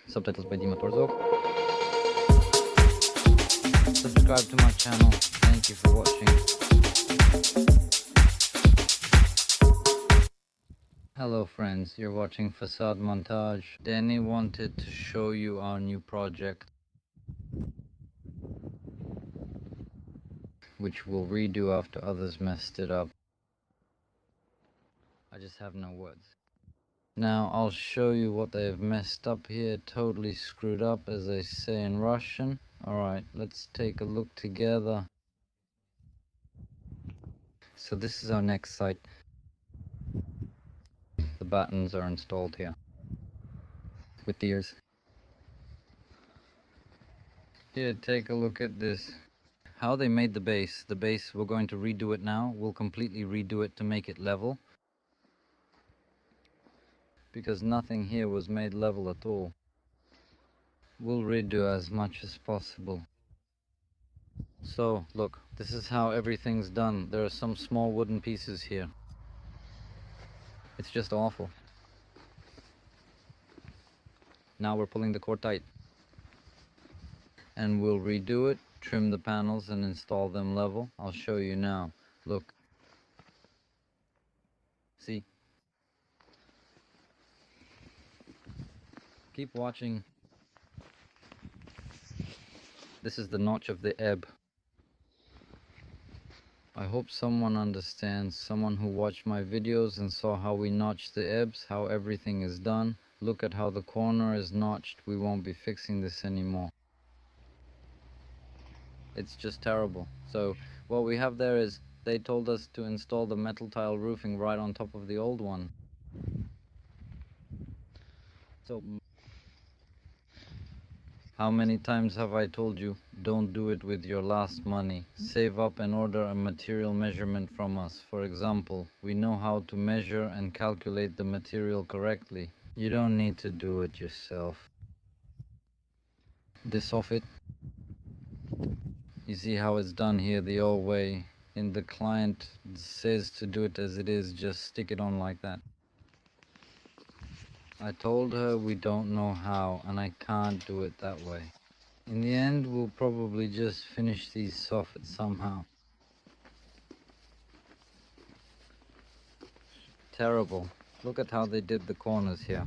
Subtitles by Dima Torzok. Subscribe to my channel. Thank you for watching. Hello friends, you're watching Facade Montage. Danny wanted to show you our new project, which we'll redo after others messed it up. I just have no words. Now I'll show you what they've messed up here, totally screwed up as they say in Russian. Alright, let's take a look together. So this is our next site. The buttons are installed here with the ears. Here, take a look at this. How they made the base. The base, we're going to redo it now. We'll completely redo it to make it level, because nothing here was made level at all. We'll redo as much as possible. So look, this is how everything's done. There are some small wooden pieces here. It's just awful. Now we're pulling the cord tight, and we'll redo it, trim the panels and install them level. I'll show you now. Look, see, keep watching. This is the notch of the ebb. I hope someone understands, someone who watched my videos and saw how we notched the ebbs, how everything is done. Look at how the corner is notched. We won't be fixing this anymore. It's just terrible. So what we have there is, they told us to install the metal tile roofing right on top of the old one. So how many times have I told you, don't do it with your last money. Save up and order a material measurement from us. For example, we know how to measure and calculate the material correctly. You don't need to do it yourself. This Soffit, you see how it's done here the old way. And the client says to do it as it is, just stick it on like that. I told her we don't know how, and I can't do it that way. In the end, we'll probably just finish these soffits somehow. Terrible. Look at how they did the corners here.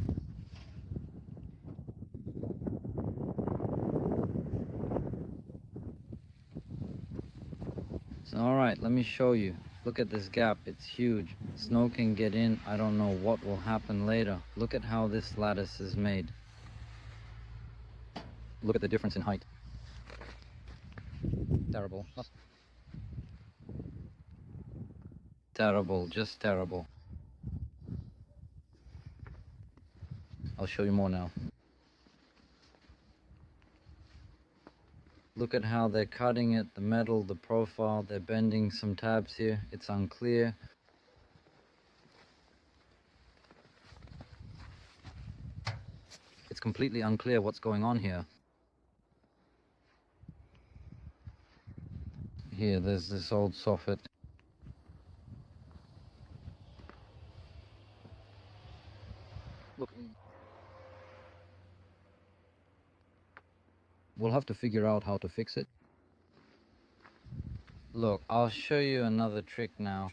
So, alright, let me show you. Look at this gap, it's huge. Snow can get in, I don't know what will happen later. Look at how this lattice is made. Look at the difference in height. Terrible. Terrible, just terrible. I'll show you more now. Look at how they're cutting it, the metal, the profile, they're bending some tabs here. It's unclear. It's completely unclear what's going on here. Here, there's this old soffit. Look. We'll have to figure out how to fix it. Look, I'll show you another trick now.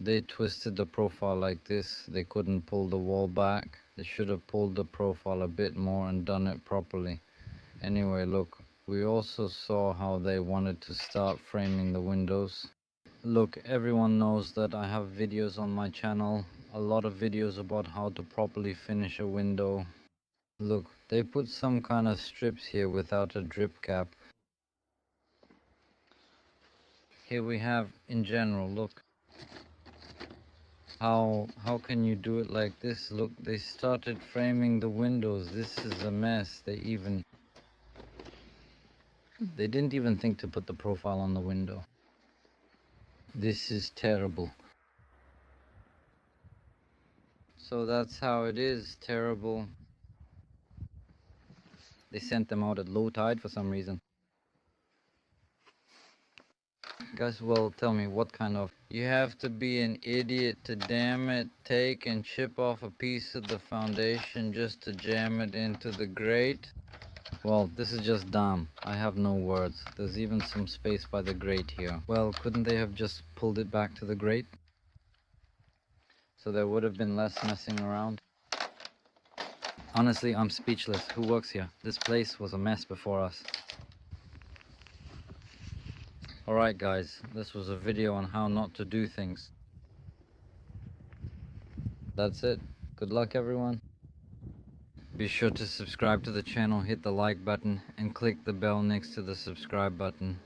They twisted the profile like this. They couldn't pull the wall back. They should have pulled the profile a bit more and done it properly. Anyway, look, we also saw how they wanted to start framing the windows. Look, everyone knows that I have videos on my channel, a lot of videos about how to properly finish a window. Look, they put some kind of strips here without a drip cap. Here we have in general, look. How can you do it like this? Look, they started framing the windows. This is a mess. They didn't even think to put the profile on the window. This is terrible. So that's how it is, terrible. They sent them out at low tide for some reason. Guys, well, tell me, what kind of... You have to be an idiot to, damn it, take and chip off a piece of the foundation just to jam it into the grate? Well, this is just dumb. I have no words. There's even some space by the grate here. Well, couldn't they have just pulled it back to the grate? So there would have been less messing around. Honestly, I'm speechless. Who works here? This place was a mess before us. Alright guys, this was a video on how not to do things. That's it. Good luck everyone. Be sure to subscribe to the channel, hit the like button, and click the bell next to the subscribe button.